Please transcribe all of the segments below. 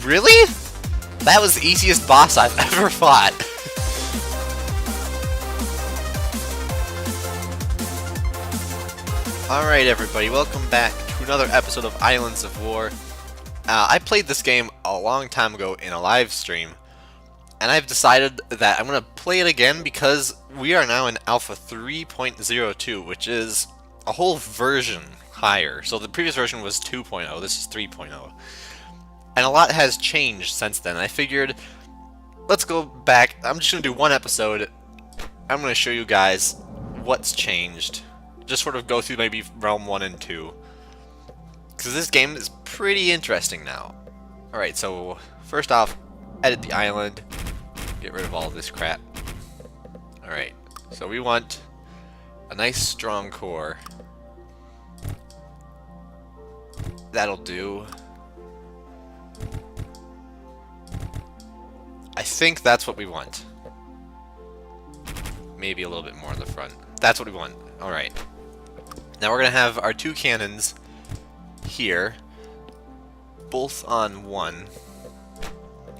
Really? That was the easiest boss I've ever fought. Alright everybody, welcome back to another episode of Islands of War. I played this game a long time ago in a live stream, and I've decided that I'm going to play it again because we are now in Alpha 3.02, which is a whole version higher. So the previous version was 2.0, this is 3.0. And a lot has changed since then. I figured, let's go back. I'm just going to do one episode. I'm going to show you guys what's changed. Just sort of go through maybe Realm 1 and 2. Because this game is pretty interesting now. Alright, so first off, edit the island. Get rid of all this crap. Alright, so we want a nice strong core. That'll do. I think that's what we want. Maybe a little bit more in the front. That's what we want. Alright. Now we're going to have our two cannons here, both on 1.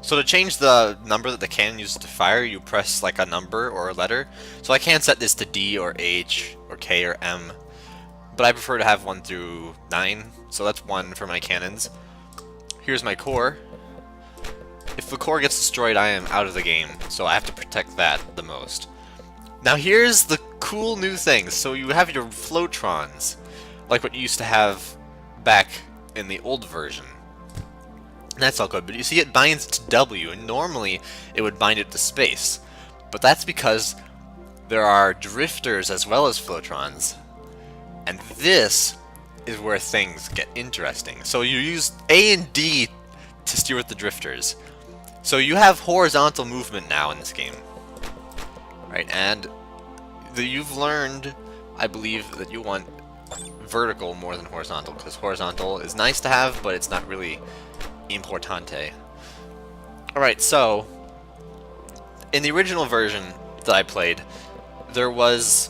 So to change the number that the cannon uses to fire, you press like a number or a letter. So I can set this to D or H or K or M, but I prefer to have 1 through 9. So that's 1 for my cannons. Here's my core. If the core gets destroyed, I am out of the game, so I have to protect that the most. Now here's the cool new things. So you have your floatrons, like what you used to have back in the old version. And that's all good, but you see it binds to W, and normally it would bind it to space. But that's because there are drifters as well as floatrons. And this is where things get interesting. So you use A and D to steer with the drifters. So you have horizontal movement now in this game. Right, and you've learned, I believe, that you want vertical more than horizontal, because horizontal is nice to have, but it's not really importante. Alright, so in the original version that I played, there was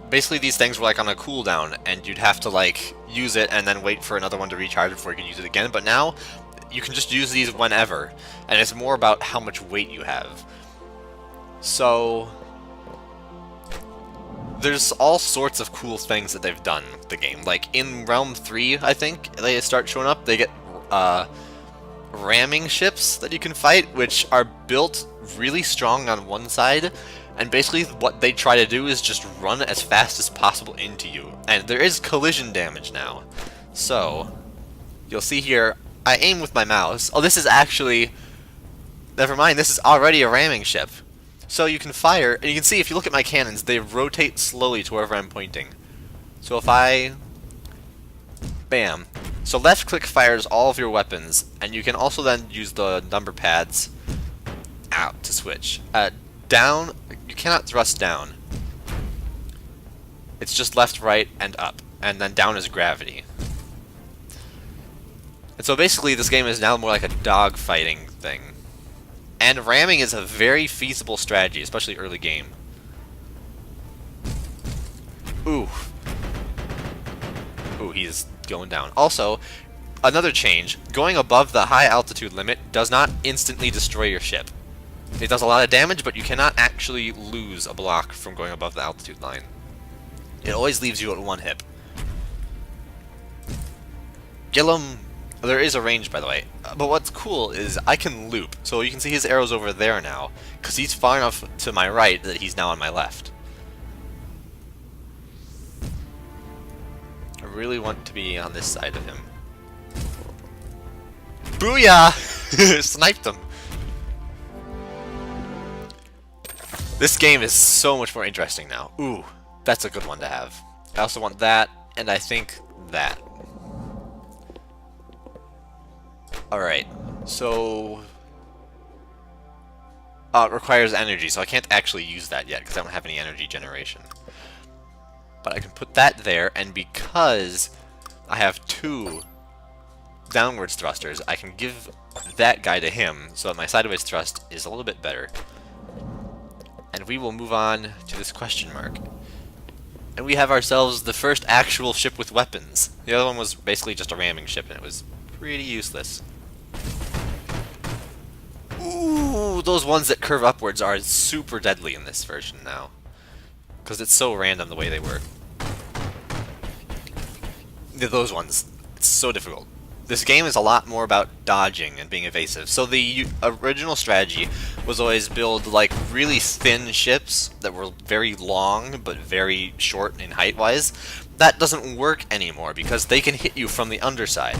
basically these things were like on a cooldown, and you'd have to like use it and then wait for another one to recharge before you can use it again. But now you can just use these whenever, and it's more about how much weight you have. So there's all sorts of cool things that they've done with the game. Like in Realm 3, I think, they start showing up. They get ramming ships that you can fight, which are built really strong on one side, and basically what they try to do is just run as fast as possible into you. And there is collision damage now. So you'll see here, I aim with my mouse. Oh, this is actually... Never mind, this is already a ramming ship. So you can fire, and you can see if you look at my cannons, they rotate slowly to wherever I'm pointing. So if I... Bam. So left click fires all of your weapons, and you can also then use the number pads out to switch. Down, you cannot thrust down. It's just left, right, and up. And then down is gravity. And so basically this game is now more like a dog fighting thing. And ramming is a very feasible strategy, especially early game. Ooh. Ooh, he's going down. Also, another change, going above the high altitude limit does not instantly destroy your ship. It does a lot of damage, but you cannot actually lose a block from going above the altitude line. It always leaves you at 1 hit. Gillum... There is a range, by the way. But what's cool is I can loop. So you can see his arrows over there now, because he's far enough to my right that he's now on my left. I really want to be on this side of him. Booyah! Sniped him! This game is so much more interesting now. Ooh, that's a good one to have. I also want that, and I think that. Alright, so... it requires energy, so I can't actually use that yet, because I don't have any energy generation. But I can put that there, and because I have 2 downwards thrusters, I can give that guy to him, so that my sideways thrust is a little bit better. And we will move on to this question mark. And we have ourselves the first actual ship with weapons. The other one was basically just a ramming ship, and it was pretty useless. Ooh, those ones that curve upwards are super deadly in this version now. Because it's so random the way they work. Those ones, it's so difficult. This game is a lot more about dodging and being evasive. So the original strategy was always build like really thin ships that were very long but very short in height-wise. That doesn't work anymore because they can hit you from the underside.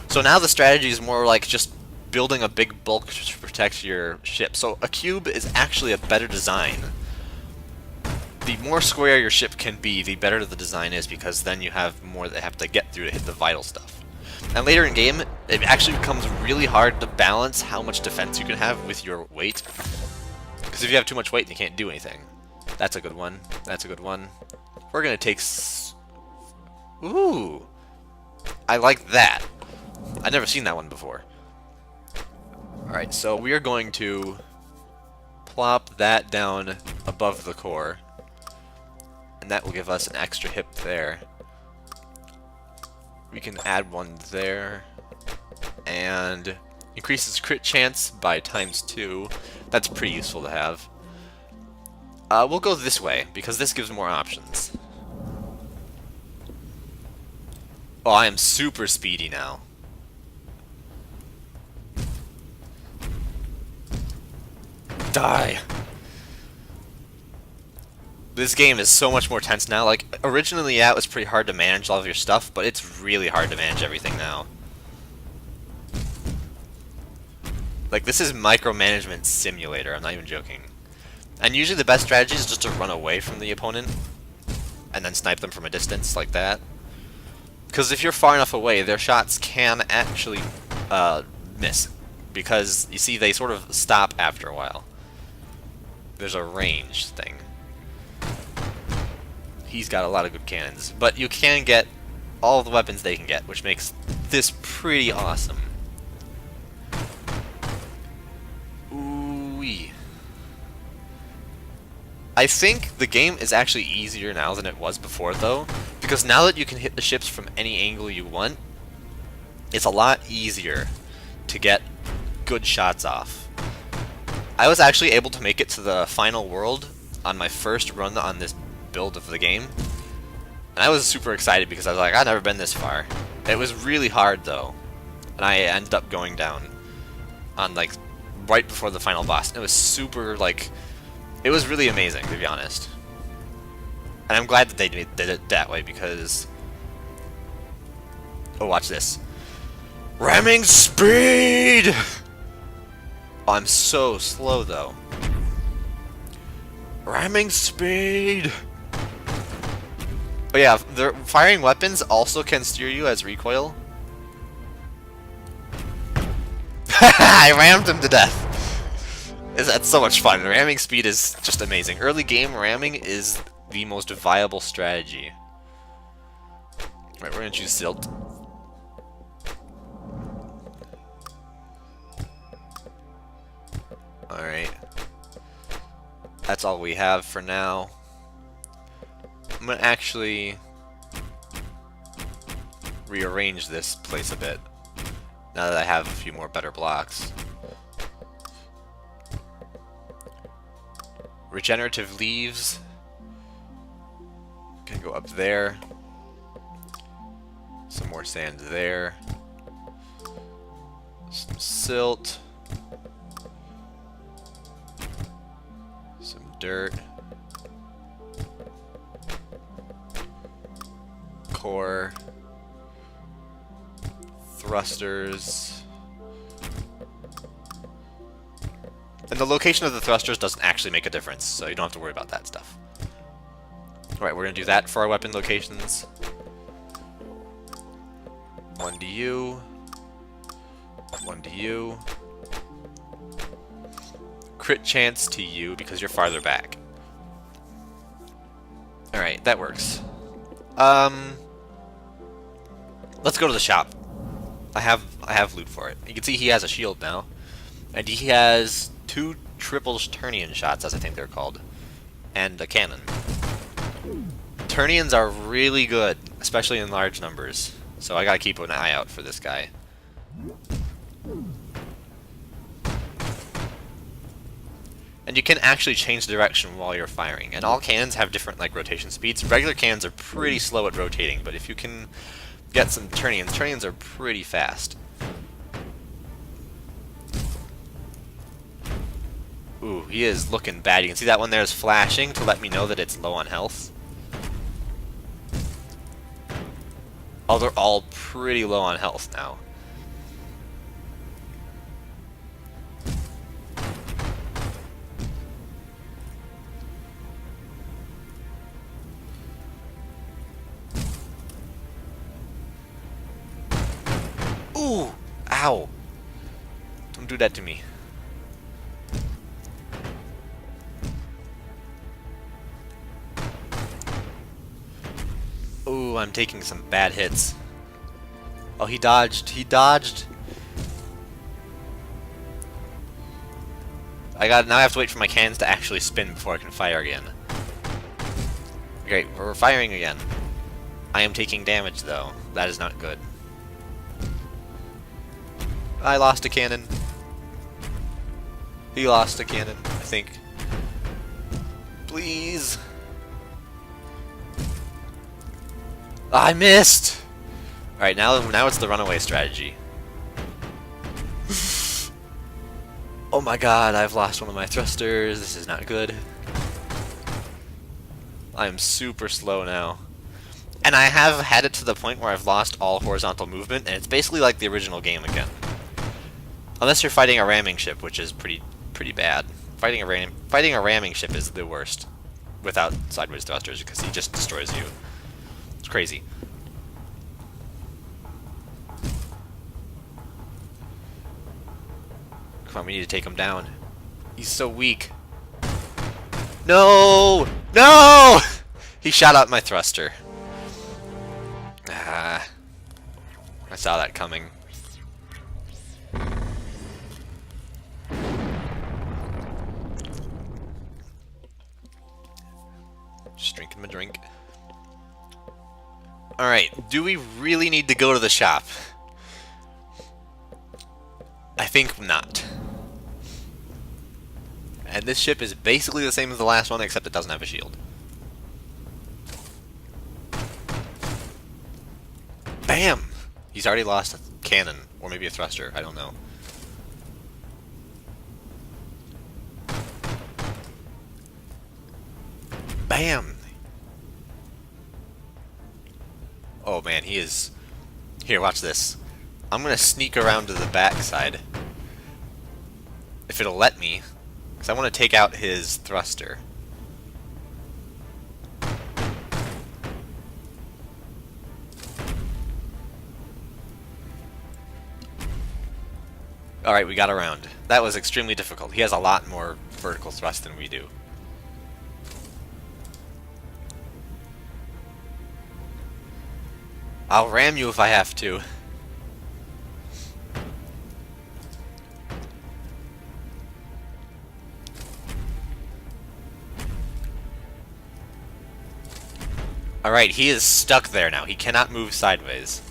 So now the strategy is more like just building a big bulk to protect your ship. So a cube is actually a better design. The more square your ship can be, the better the design is, because then you have more that have to get through to hit the vital stuff. And later in game, it actually becomes really hard to balance how much defense you can have with your weight. Because if you have too much weight, you can't do anything. That's a good one. That's a good one. We're gonna take... Ooh! I like that. I've never seen that one before. Alright, so we are going to plop that down above the core. And that will give us an extra hip there. We can add one there. And increases crit chance by ×2. That's pretty useful to have. We'll go this way, because this gives more options. Oh, I am super speedy now. Die! This game is so much more tense now. Like, originally, yeah, it was pretty hard to manage all of your stuff, but it's really hard to manage everything now. Like, this is micromanagement simulator, I'm not even joking. And usually the best strategy is just to run away from the opponent, and then snipe them from a distance, like that. Because if you're far enough away, their shots can actually miss. Because, you see, they sort of stop after a while. There's a range thing. He's got a lot of good cannons. But you can get all the weapons they can get, which makes this pretty awesome. Ooh-wee. I think the game is actually easier now than it was before, though. Because now that you can hit the ships from any angle you want, it's a lot easier to get good shots off. I was actually able to make it to the final world on my first run on this build of the game. And I was super excited because I was like, I've never been this far. It was really hard though. And I ended up going down on like right before the final boss. And it was super like, it was really amazing to be honest. And I'm glad that they did it that way because... Oh, watch this. Ramming speed! Oh, I'm so slow though. Ramming speed! But yeah, the firing weapons also can steer you as recoil. I rammed him to death! That's so much fun. Ramming speed is just amazing. Early game ramming is the most viable strategy. Right, we're gonna choose Silt. Alright. That's all we have for now. I'm gonna actually rearrange this place a bit now that I have a few more better blocks. Regenerative leaves can go up there. Some more sand there. Some silt. Some dirt. Core. Thrusters. And the location of the thrusters doesn't actually make a difference, so you don't have to worry about that stuff. Alright, we're going to do that for our weapon locations. 1 to you. 1 to you. Crit chance to you because you're farther back. Alright, that works. Let's go to the shop. I have loot for it. You can see he has a shield now. And he has 2 triple Turnian shots, as I think they're called. And a cannon. Turnians are really good, especially in large numbers. So I gotta keep an eye out for this guy. And you can actually change the direction while you're firing. And all cannons have different like rotation speeds. Regular cannons are pretty slow at rotating, but if you can get some turnians are pretty fast. Ooh, he is looking bad. You can see that one there is flashing to let me know that it's low on health. Oh, they're all pretty low on health now. Ooh! Ow! Don't do that to me. Ooh, I'm taking some bad hits. Oh, he dodged. He dodged. Now I have to wait for my cannons to actually spin before I can fire again. Great, we're firing again. I am taking damage though. That is not good. I lost a cannon. He lost a cannon, I think. Please. I missed! Alright, now it's the runaway strategy. Oh my god, I've lost one of my thrusters. This is not good. I am super slow now. And I have had it to the point where I've lost all horizontal movement, and it's basically like the original game again. Unless you're fighting a ramming ship, which is pretty bad. Fighting a ramming ship is the worst without sideways thrusters, because he just destroys you. It's crazy. Come on, we need to take him down. He's so weak. No! No! He shot out my thruster. Ah. I saw that coming. Just drinking my drink. Alright, do we really need to go to the shop? I think not. And this ship is basically the same as the last one, except it doesn't have a shield. Bam! He's already lost a cannon, or maybe a thruster, I don't know. Bam! Oh man, he is... Here, watch this. I'm gonna sneak around to the backside. If it'll let me. Because I want to take out his thruster. Alright, we got around. That was extremely difficult. He has a lot more vertical thrust than we do. I'll ram you if I have to. Alright, he is stuck there now. He cannot move sideways.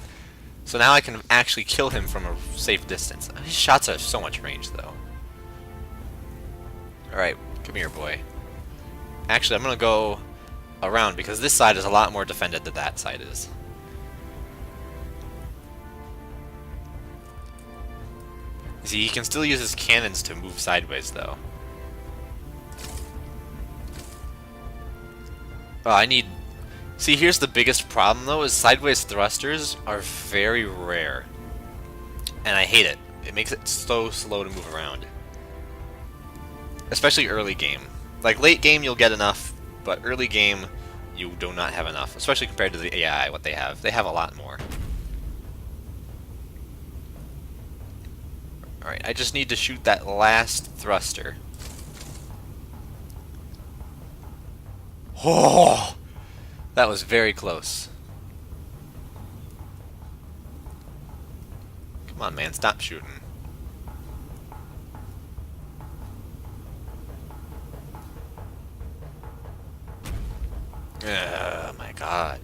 So now I can actually kill him from a safe distance. His shots have so much range, though. Alright, come here, boy. Actually, I'm going to go around, because this side is a lot more defended than that side is. See, he can still use his cannons to move sideways, though. Oh, I need... See, here's the biggest problem, though, is sideways thrusters are very rare. And I hate it. It makes it so slow to move around. Especially early game. Like, late game, you'll get enough, but early game, you do not have enough. Especially compared to the AI, what they have. They have a lot more. Alright, I just need to shoot that last thruster. Oh! That was very close. Come on, man, stop shooting. Oh my god.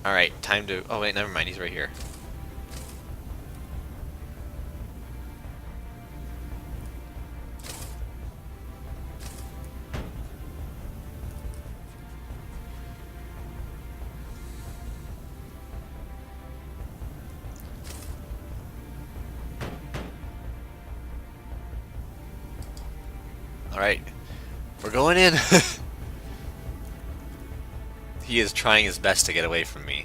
Alright, time to... Oh wait, never mind, he's right here. Alright. We're going in. He is trying his best to get away from me.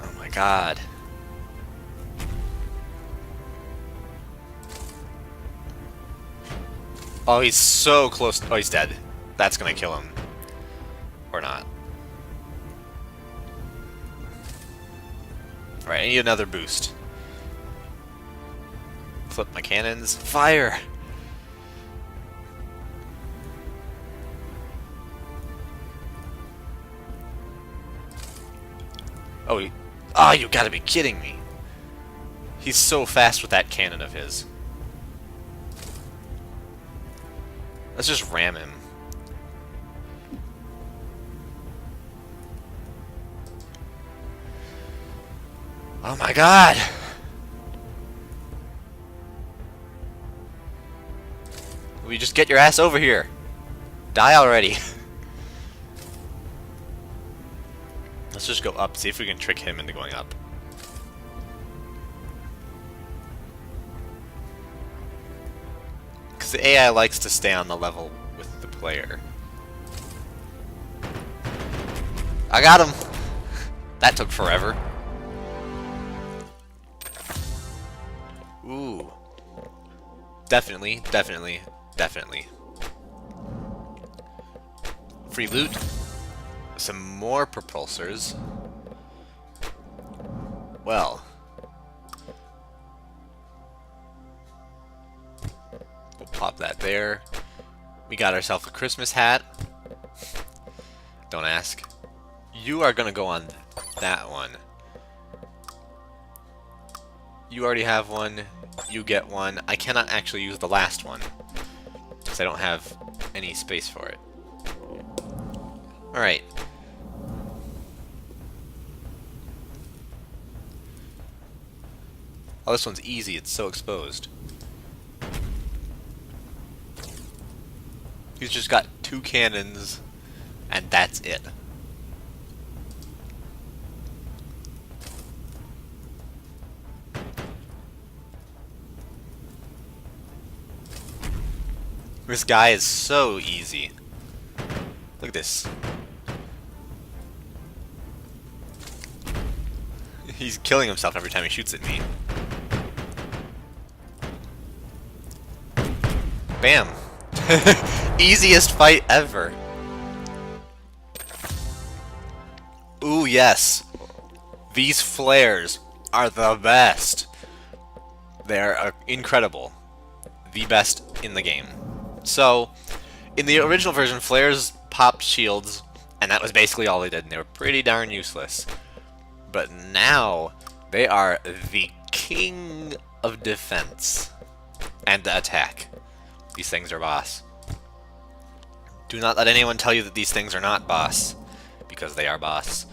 Oh my god. Oh, he's so close. Oh, he's dead. That's gonna kill him. Or not. Alright, I need another boost. Flip my cannons. Fire! Oh, you gotta be kidding me. He's so fast with that cannon of his. Let's just ram him. Oh my god! Will you just get your ass over here? Die already. Let's just go up, see if we can trick him into going up. Because the AI likes to stay on the level with the player. I got him! That took forever. Ooh. Definitely, definitely, definitely. Free loot. Some more propulsors. Well. We'll pop that there. We got ourselves a Christmas hat. Don't ask. You are gonna go on that one. You already have one. You get one. I cannot actually use the last one because I don't have any space for it. Alright. Oh, this one's easy. It's so exposed. He's just got 2 cannons, and that's it. This guy is so easy. Look at this. He's killing himself every time he shoots at me. Bam! Easiest fight ever. Ooh, yes. These flares are the best. They're incredible. The best in the game. So, in the original version, flares popped shields, and that was basically all they did, and they were pretty darn useless. But now, they are the king of defense and attack. These things are boss. Do not let anyone tell you that these things are not boss, because they are boss.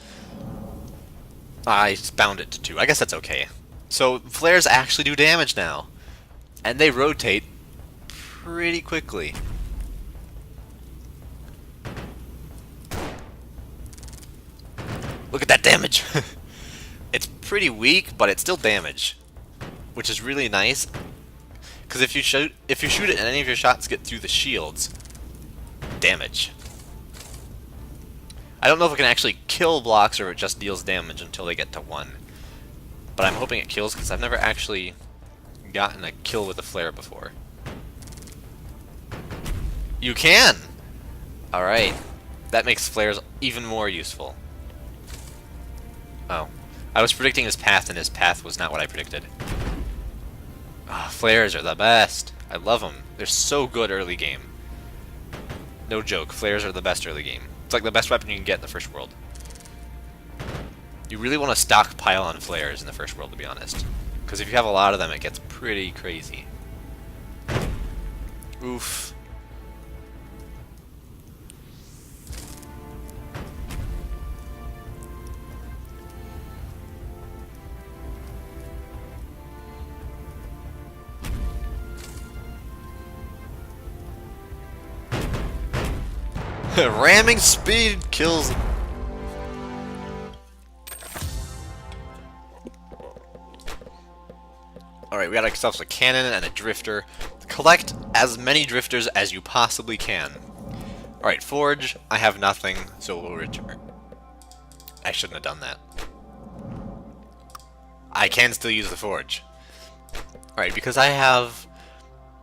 I bound it to 2. I guess that's okay. So, flares actually do damage now, and they rotate pretty quickly. Look at that damage! It's pretty weak, but it's still damage, which is really nice. Because if you shoot it and any of your shots get through the shields, damage. I don't know if it can actually kill blocks or it just deals damage until they get to 1. But I'm hoping it kills because I've never actually gotten a kill with a flare before. You can! Alright. That makes flares even more useful. Oh. I was predicting his path, and his path was not what I predicted. Ah, flares are the best. I love them. They're so good early game. No joke, flares are the best early game. It's like the best weapon you can get in the first world. You really want to stockpile on flares in the first world, to be honest. Because if you have a lot of them, it gets pretty crazy. Oof. Ramming speed kills Alright, we got ourselves a cannon and a drifter. Collect as many drifters as you possibly can. Alright, forge. I have nothing, so we'll return. I shouldn't have done that. I can still use the forge. Alright, because I have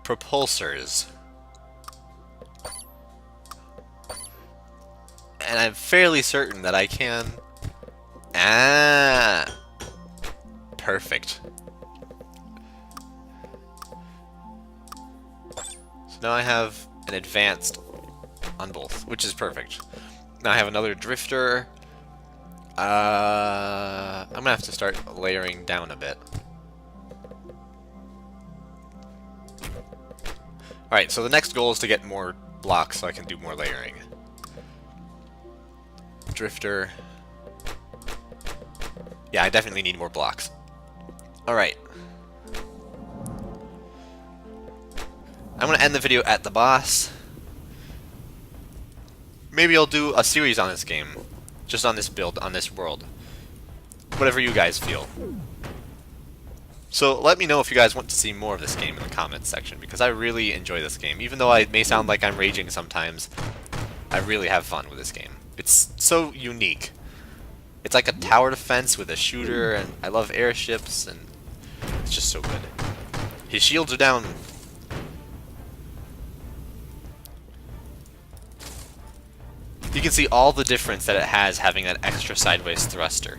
propulsors. And I'm fairly certain that I can... Ah! Perfect. So now I have an advanced on both, which is perfect. Now I have another drifter. I'm gonna have to start layering down a bit. Alright, so the next goal is to get more blocks so I can do more layering. Drifter. Yeah, I definitely need more blocks. Alright. I'm gonna end the video at the boss. Maybe I'll do a series on this game. Just on this build, on this world. Whatever you guys feel. So let me know if you guys want to see more of this game in the comments section, because I really enjoy this game. Even though I may sound like I'm raging sometimes, I really have fun with this game. It's so unique. It's like a tower defense with a shooter, and I love airships, and it's just so good. His shields are down. You can see all the difference that it has having that extra sideways thruster.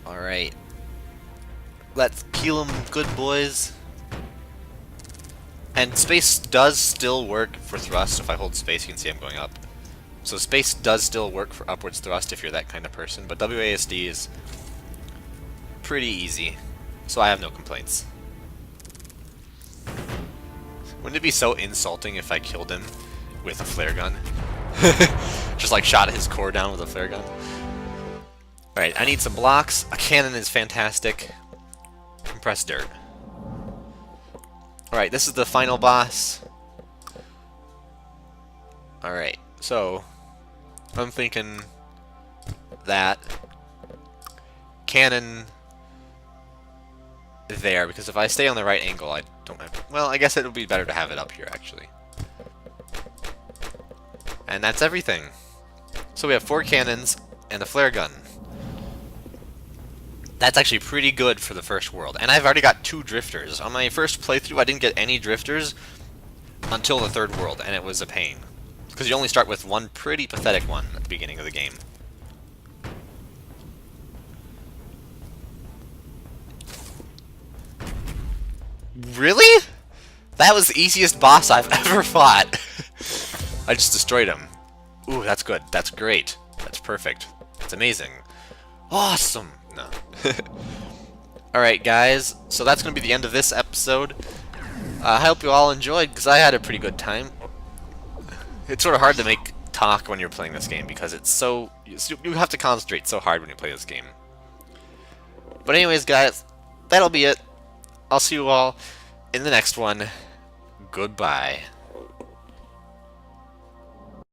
Alright. Let's peel them, good boys. And space does still work for thrust. If I hold space, you can see I'm going up. So space does still work for upwards thrust if you're that kind of person, but WASD is pretty easy, so I have no complaints. Wouldn't it be so insulting if I killed him with a flare gun? Just like shot his core down with a flare gun. Alright, I need some blocks. A cannon is fantastic. Compressed dirt. Alright, this is the final boss. Alright, so I'm thinking that cannon there, because if I stay on the right angle, I don't have... Well, I guess it would be better to have it up here, actually. And that's everything. So we have 4 cannons and a flare gun. That's actually pretty good for the first world. And I've already got 2 drifters. On my first playthrough, I didn't get any drifters until the 3rd world, and it was a pain. Because you only start with one pretty pathetic one at the beginning of the game. Really? That was the easiest boss I've ever fought. I just destroyed him. Ooh, that's good. That's great. That's perfect. That's amazing. Awesome! No. Alright, guys. So that's going to be the end of this episode. I hope you all enjoyed, because I had a pretty good time. It's sort of hard to make talk when you're playing this game, because it's so... You have to concentrate so hard when you play this game. But anyways, guys, that'll be it. I'll see you all in the next one. Goodbye.